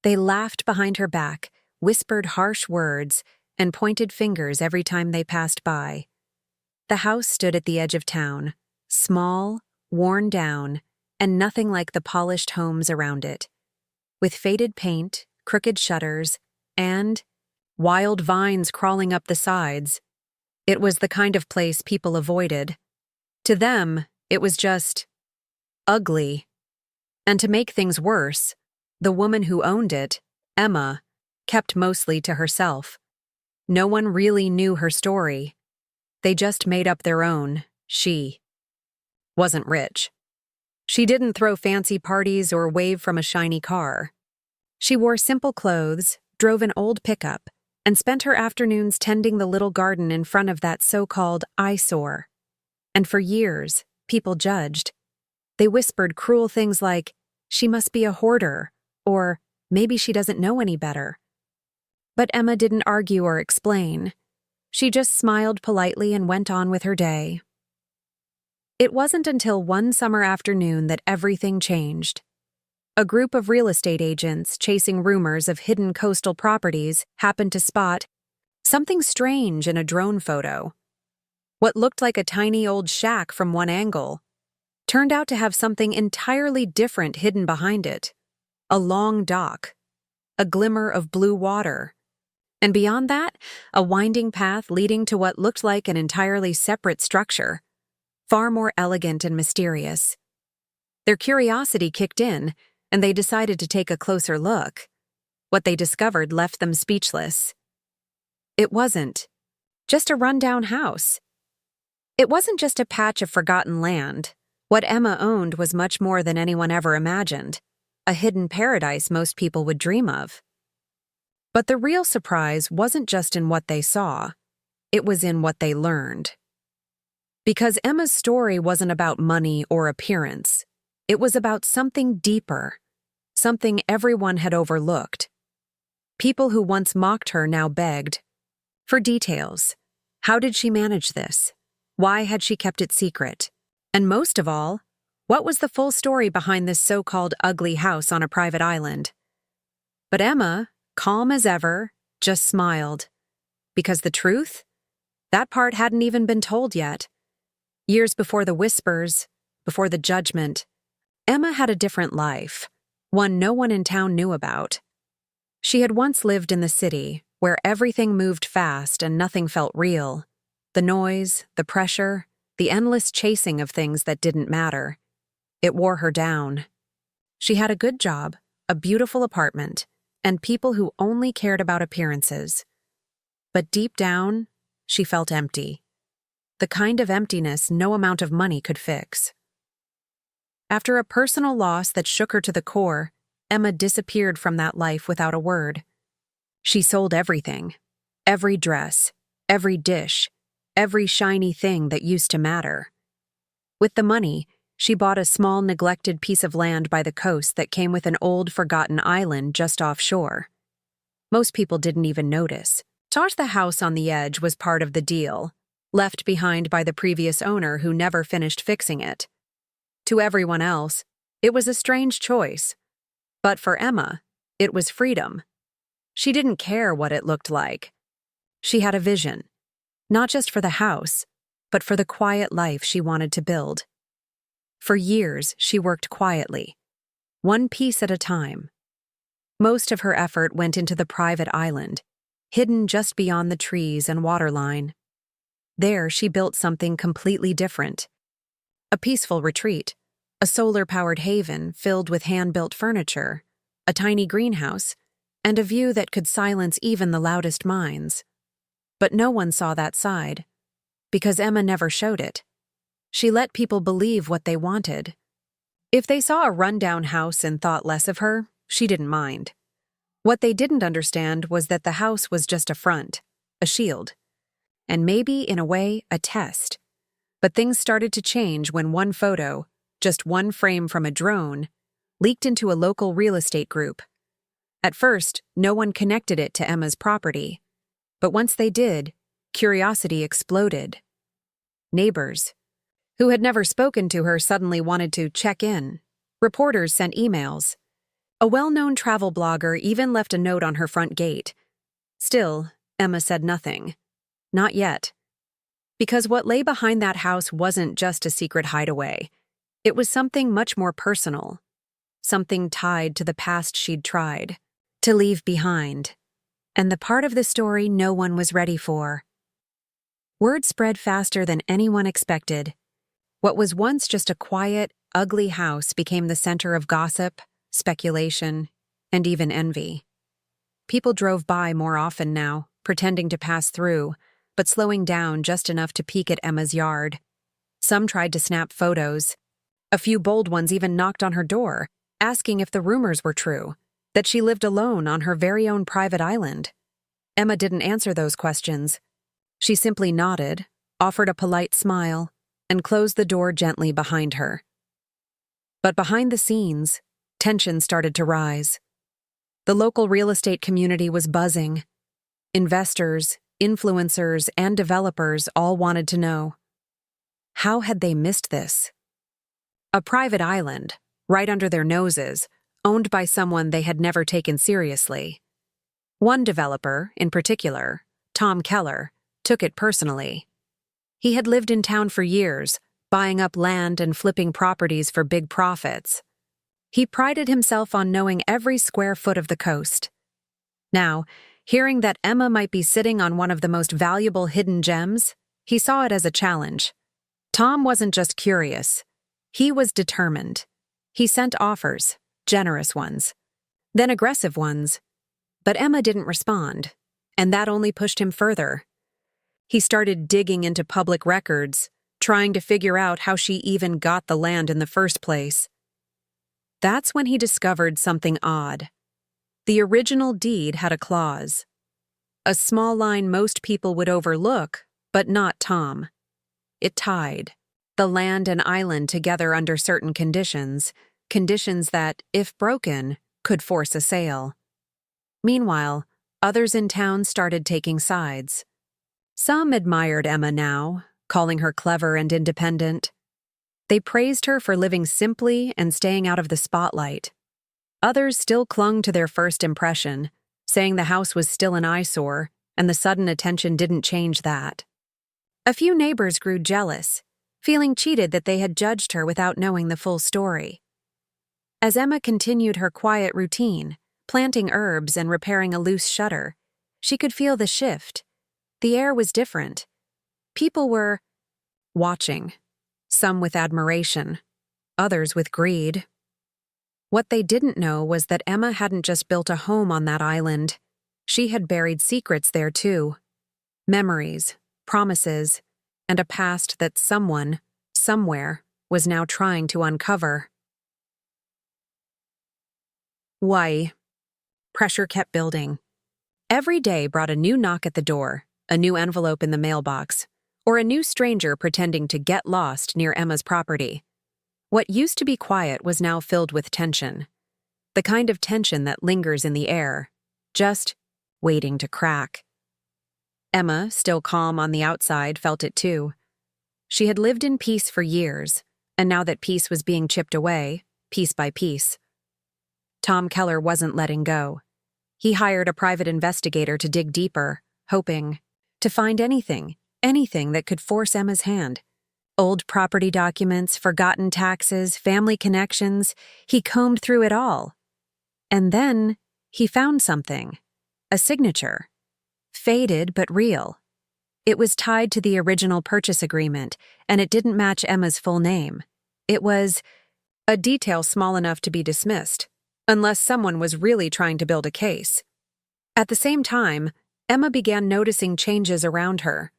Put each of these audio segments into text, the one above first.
They laughed behind her back, whispered harsh words, and pointed fingers every time they passed by. The house stood at the edge of town, small, worn down, and nothing like the polished homes around it. With faded paint, crooked shutters, and wild vines crawling up the sides, it was the kind of place people avoided. To them, it was just ugly. And to make things worse, the woman who owned it, Emma, kept mostly to herself. No one really knew her story. They just made up their own. She wasn't rich. She didn't throw fancy parties or wave from a shiny car. She wore simple clothes, drove an old pickup, and spent her afternoons tending the little garden in front of that so-called eyesore. And for years, people judged. They whispered cruel things like, "She must be a hoarder," or "Maybe she doesn't know any better." But Emma didn't argue or explain. She just smiled politely and went on with her day. It wasn't until one summer afternoon that everything changed. A group of real estate agents chasing rumors of hidden coastal properties happened to spot something strange in a drone photo. What looked like a tiny old shack from one angle turned out to have something entirely different hidden behind it. A long dock, a glimmer of blue water, and beyond that, a winding path leading to what looked like an entirely separate structure, far more elegant and mysterious. Their curiosity kicked in, and they decided to take a closer look. What they discovered left them speechless. It wasn't just a rundown house. It wasn't just a patch of forgotten land. What Emma owned was much more than anyone ever imagined, a hidden paradise most people would dream of. But the real surprise wasn't just in what they saw, it was in what they learned. Because Emma's story wasn't about money or appearance, it was about something deeper, something everyone had overlooked. People who once mocked her now begged for details. How did she manage this? Why had she kept it secret? And most of all, what was the full story behind this so-called ugly house on a private island? But Emma, calm as ever, just smiled. Because the truth? That part hadn't even been told yet. Years before the whispers, before the judgment, Emma had a different life, one no one in town knew about. She had once lived in the city, where everything moved fast and nothing felt real. The noise, the pressure, the endless chasing of things that didn't matter. It wore her down. She had a good job, a beautiful apartment, and people who only cared about appearances. But deep down, she felt empty. The kind of emptiness no amount of money could fix. After a personal loss that shook her to the core, Emma disappeared from that life without a word. She sold everything. Every dress, every dish, every shiny thing that used to matter. With the money, she bought a small neglected piece of land by the coast that came with an old forgotten island just offshore. Most people didn't even notice. Thought the house on the edge was part of the deal, left behind by the previous owner who never finished fixing it. To everyone else, it was a strange choice. But for Emma, it was freedom. She didn't care what it looked like. She had a vision, not just for the house, but for the quiet life she wanted to build. For years, she worked quietly, one piece at a time. Most of her effort went into the private island, hidden just beyond the trees and waterline. There, she built something completely different. A peaceful retreat, a solar-powered haven filled with hand-built furniture, a tiny greenhouse, and a view that could silence even the loudest minds. But no one saw that side, because Emma never showed it. She let people believe what they wanted. If they saw a rundown house and thought less of her, she didn't mind. What they didn't understand was that the house was just a front, a shield, and maybe, in a way, a test. But things started to change when one photo, just one frame from a drone, leaked into a local real estate group. At first, no one connected it to Emma's property. But once they did, curiosity exploded. Neighbors, who had never spoken to her, suddenly wanted to check in. Reporters sent emails. A well-known travel blogger even left a note on her front gate. Still, Emma said nothing. Not yet. Because what lay behind that house wasn't just a secret hideaway. It was something much more personal. Something tied to the past she'd tried to leave behind. And the part of the story no one was ready for. Word spread faster than anyone expected. What was once just a quiet, ugly house became the center of gossip, speculation, and even envy. People drove by more often now, pretending to pass through, but slowing down just enough to peek at Emma's yard. Some tried to snap photos. A few bold ones even knocked on her door, asking if the rumors were true, that she lived alone on her very own private island. Emma didn't answer those questions. She simply nodded, offered a polite smile, and closed the door gently behind her. But behind the scenes, tension started to rise. The local real estate community was buzzing. Investors, influencers, and developers all wanted to know. How had they missed this? A private island, right under their noses, owned by someone they had never taken seriously. One developer, in particular, Tom Keller, took it personally. He had lived in town for years, buying up land and flipping properties for big profits. He prided himself on knowing every square foot of the coast. Now, hearing that Emma might be sitting on one of the most valuable hidden gems, he saw it as a challenge. Tom wasn't just curious. He was determined. He sent offers, generous ones, then aggressive ones. But Emma didn't respond, and that only pushed him further. He started digging into public records, trying to figure out how she even got the land in the first place. That's when he discovered something odd. The original deed had a clause. A small line most people would overlook, but not Tom. It tied the land and island together under certain conditions, conditions that, if broken, could force a sale. Meanwhile, others in town started taking sides. Some admired Emma now, calling her clever and independent. They praised her for living simply and staying out of the spotlight. Others still clung to their first impression, saying the house was still an eyesore, and the sudden attention didn't change that. A few neighbors grew jealous, feeling cheated that they had judged her without knowing the full story. As Emma continued her quiet routine, planting herbs and repairing a loose shutter, she could feel the shift. The air was different. People were watching, some with admiration, others with greed. What they didn't know was that Emma hadn't just built a home on that island. She had buried secrets there too. Memories, promises, and a past that someone, somewhere, was now trying to uncover. Why? Pressure kept building. Every day brought a new knock at the door, a new envelope in the mailbox, or a new stranger pretending to get lost near Emma's property. What used to be quiet was now filled with tension. The kind of tension that lingers in the air, just waiting to crack. Emma, still calm on the outside, felt it too. She had lived in peace for years, and now that peace was being chipped away, piece by piece. Tom Keller wasn't letting go. He hired a private investigator to dig deeper, hoping to find anything that could force Emma's hand. Old property documents, forgotten taxes, family connections, he combed through it all. And then he found something, a signature. Faded but real. It was tied to the original purchase agreement, and it didn't match Emma's full name. It was a detail small enough to be dismissed, unless someone was really trying to build a case. At the same time, Emma began noticing changes around her.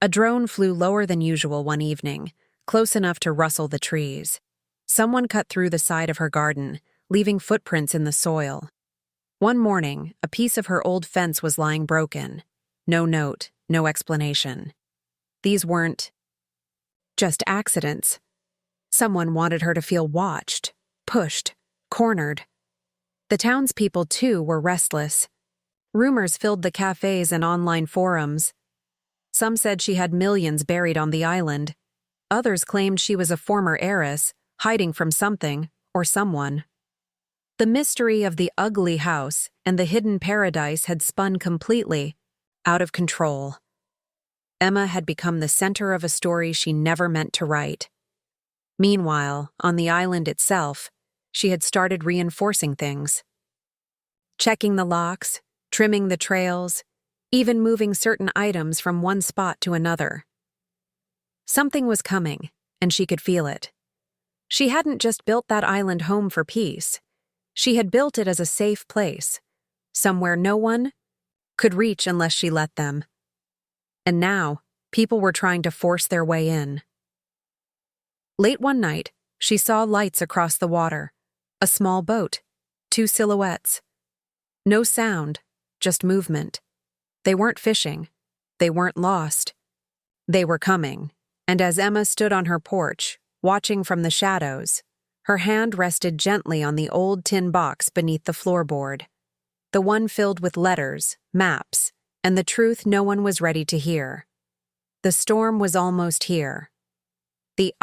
A drone flew lower than usual one evening, close enough to rustle the trees. Someone cut through the side of her garden, leaving footprints in the soil. One morning, a piece of her old fence was lying broken. No note, no explanation. These weren't just accidents. Someone wanted her to feel watched, pushed, cornered. The townspeople, too, were restless. Rumors filled the cafes and online forums. Some said she had millions buried on the island. Others claimed she was a former heiress, hiding from something or someone. The mystery of the ugly house and the hidden paradise had spun completely out of control. Emma had become the center of a story she never meant to write. Meanwhile, on the island itself, she had started reinforcing things. Checking the locks, trimming the trails, even moving certain items from one spot to another. Something was coming, and she could feel it. She hadn't just built that island home for peace. She had built it as a safe place, somewhere no one could reach unless she let them. And now, people were trying to force their way in. Late one night, she saw lights across the water, a small boat, 2 silhouettes. No sound, just movement. They weren't fishing. They weren't lost. They were coming, and as Emma stood on her porch, watching from the shadows, her hand rested gently on the old tin box beneath the floorboard, the one filled with letters, maps, and the truth no one was ready to hear. The storm was almost here. The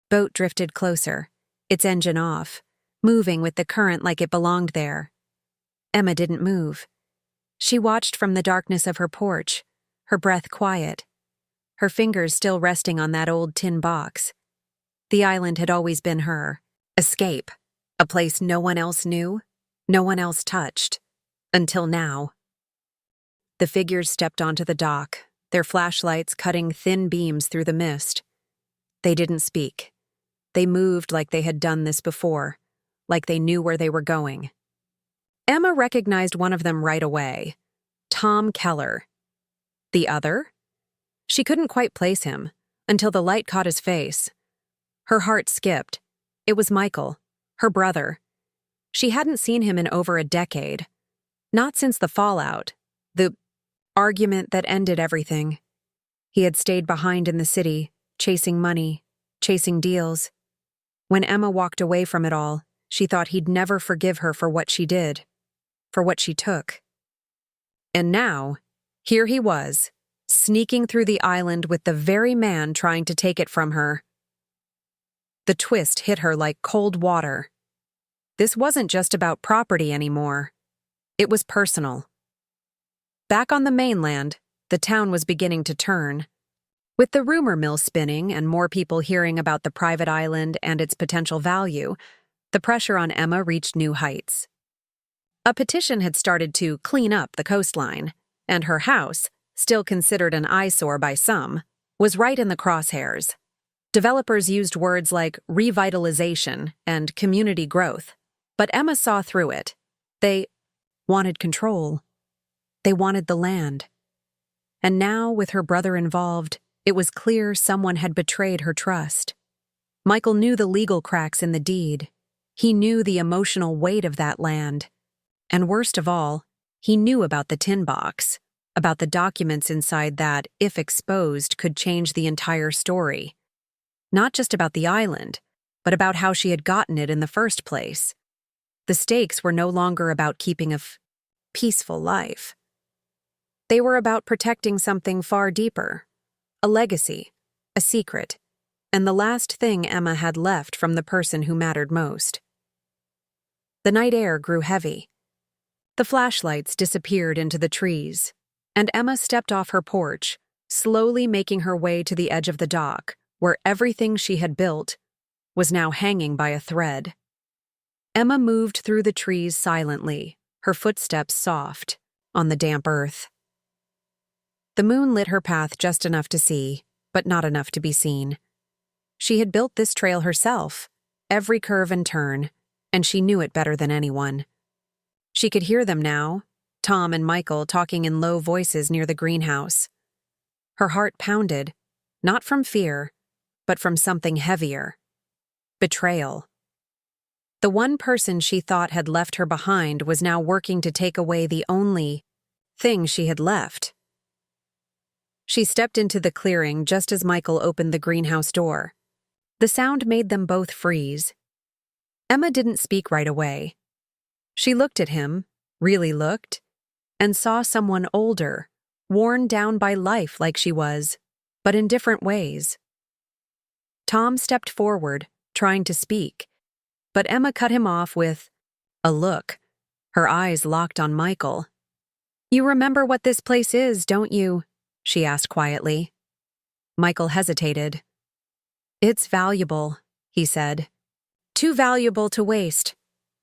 boat drifted closer, its engine off, moving with the current like it belonged there. Emma didn't move. She watched from the darkness of her porch, her breath quiet, her fingers still resting on that old tin box. The island had always been her escape, a place no one else knew, no one else touched, until now. The figures stepped onto the dock, their flashlights cutting thin beams through the mist. They didn't speak. They moved like they had done this before, like they knew where they were going. Emma recognized one of them right away, Tom Keller. The other? She couldn't quite place him, until the light caught his face. Her heart skipped. It was Michael, her brother. She hadn't seen him in over a decade. Not since the fallout, the argument that ended everything. He had stayed behind in the city, chasing money, chasing deals. When Emma walked away from it all, she thought he'd never forgive her for what she did, for what she took. And now, here he was, sneaking through the island with the very man trying to take it from her. The twist hit her like cold water. This wasn't just about property anymore. It was personal. Back on the mainland, the town was beginning to turn. With the rumor mill spinning and more people hearing about the private island and its potential value, the pressure on Emma reached new heights. A petition had started to clean up the coastline, and her house, still considered an eyesore by some, was right in the crosshairs. Developers used words like revitalization and community growth, but Emma saw through it. They wanted control. They wanted the land. And now, with her brother involved, it was clear someone had betrayed her trust. Michael knew the legal cracks in the deed. He knew the emotional weight of that land. And worst of all, he knew about the tin box, about the documents inside that, if exposed, could change the entire story. Not just about the island, but about how she had gotten it in the first place. The stakes were no longer about keeping a peaceful life. They were about protecting something far deeper, a legacy, a secret, and the last thing Emma had left from the person who mattered most. The night air grew heavy. The flashlights disappeared into the trees, and Emma stepped off her porch, slowly making her way to the edge of the dock, where everything she had built was now hanging by a thread. Emma moved through the trees silently, her footsteps soft on the damp earth. The moon lit her path just enough to see, but not enough to be seen. She had built this trail herself, every curve and turn, and she knew it better than anyone. She could hear them now, Tom and Michael talking in low voices near the greenhouse. Her heart pounded, not from fear, but from something heavier. Betrayal. The one person she thought had left her behind was now working to take away the only thing she had left. She stepped into the clearing just as Michael opened the greenhouse door. The sound made them both freeze. Emma didn't speak right away. She looked at him, really looked, and saw someone older, worn down by life like she was, but in different ways. Tom stepped forward, trying to speak, but Emma cut him off with, A look. Her eyes locked on Michael. "You remember what this place is, don't you?" she asked quietly. Michael hesitated. "It's valuable," he said. "Too valuable to waste."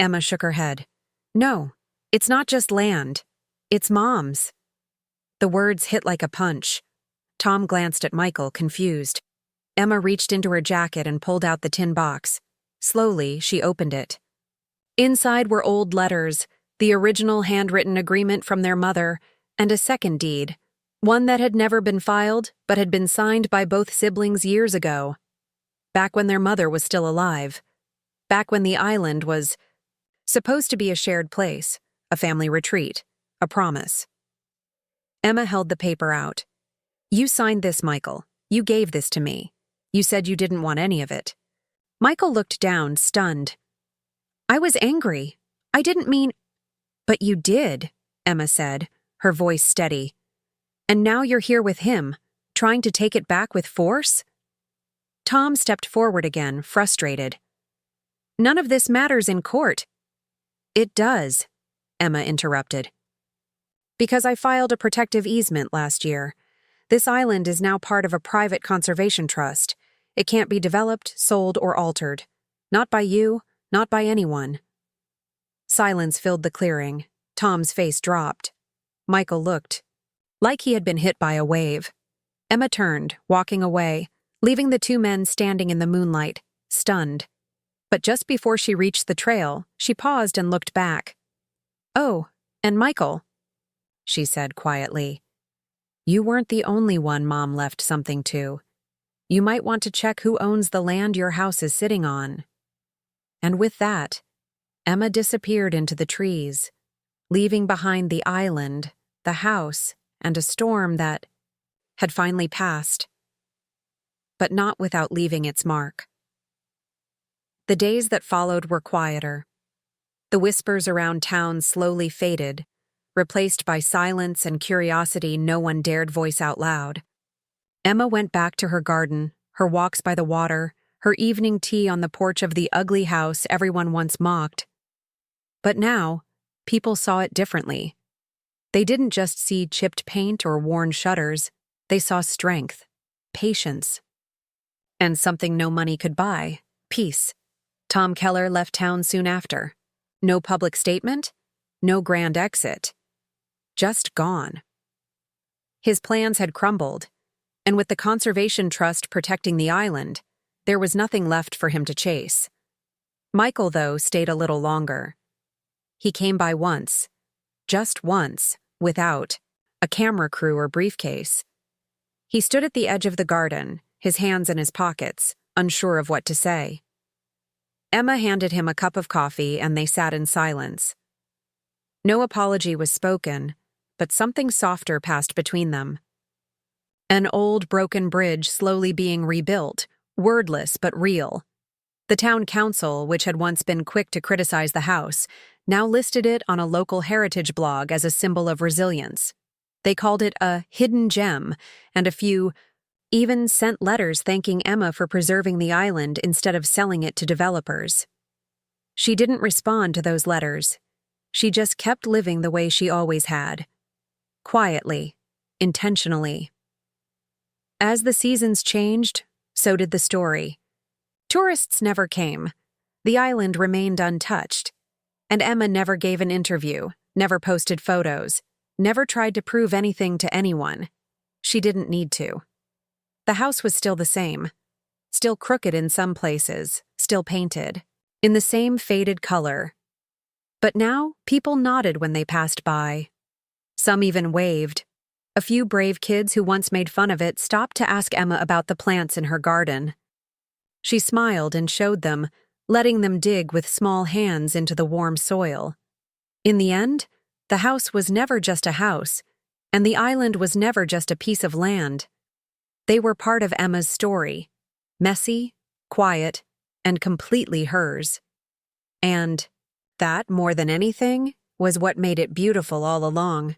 Emma shook her head. "No, it's not just land. It's Mom's." The words hit like a punch. Tom glanced at Michael, confused. Emma reached into her jacket and pulled out the tin box. Slowly, she opened it. Inside were old letters, the original handwritten agreement from their mother, and a second deed, one that had never been filed but had been signed by both siblings years ago. Back when their mother was still alive. Back when the island was supposed to be a shared place, a family retreat, a promise. Emma held the paper out. "You signed this, Michael. You gave this to me. You said you didn't want any of it." Michael looked down, stunned. "I was angry. I didn't mean—" "But you did," Emma said, her voice steady. "And now you're here with him, trying to take it back with force?" Tom stepped forward again, frustrated. "None of this matters in court." "It does," Emma interrupted. "Because I filed a protective easement last year. This island is now part of a private conservation trust. It can't be developed, sold, or altered. Not by you, not by anyone." Silence filled the clearing. Tom's face dropped. Michael looked. Like he had been hit by a wave. Emma turned, walking away, leaving the two men standing in the moonlight, stunned. But just before she reached the trail, she paused and looked back. "Oh, and Michael," she said quietly. "You weren't the only one Mom left something to. You might want to check who owns the land your house is sitting on." And with that, Emma disappeared into the trees, leaving behind the island, the house, and a storm that had finally passed, but not without leaving its mark. The days that followed were quieter. The whispers around town slowly faded, replaced by silence and curiosity no one dared voice out loud. Emma went back to her garden, her walks by the water, her evening tea on the porch of the ugly house everyone once mocked. But now, people saw it differently. They didn't just see chipped paint or worn shutters, they saw strength, patience, and something no money could buy, peace. Tom Keller left town soon after. No public statement, no grand exit. Just gone. His plans had crumbled, and with the Conservation Trust protecting the island, there was nothing left for him to chase. Michael, though, stayed a little longer. He came by once, just once, without a camera crew or briefcase. He stood at the edge of the garden, his hands in his pockets, unsure of what to say. Emma handed him a cup of coffee and they sat in silence. No apology was spoken, but something softer passed between them. An old broken bridge slowly being rebuilt, wordless but real. The town council, which had once been quick to criticize the house, now listed it on a local heritage blog as a symbol of resilience. They called it a hidden gem, and a few even sent letters thanking Emma for preserving the island instead of selling it to developers. She didn't respond to those letters. She just kept living the way she always had. Quietly, intentionally. As the seasons changed, so did the story. Tourists never came. The island remained untouched. And Emma never gave an interview, never posted photos, never tried to prove anything to anyone. She didn't need to. The house was still the same. Still crooked in some places, still painted, in the same faded color. But now, people nodded when they passed by. Some even waved. A few brave kids who once made fun of it stopped to ask Emma about the plants in her garden. She smiled and showed them, letting them dig with small hands into the warm soil. In the end, the house was never just a house, and the island was never just a piece of land. They were part of Emma's story, messy, quiet, and completely hers. And that, more than anything, was what made it beautiful all along.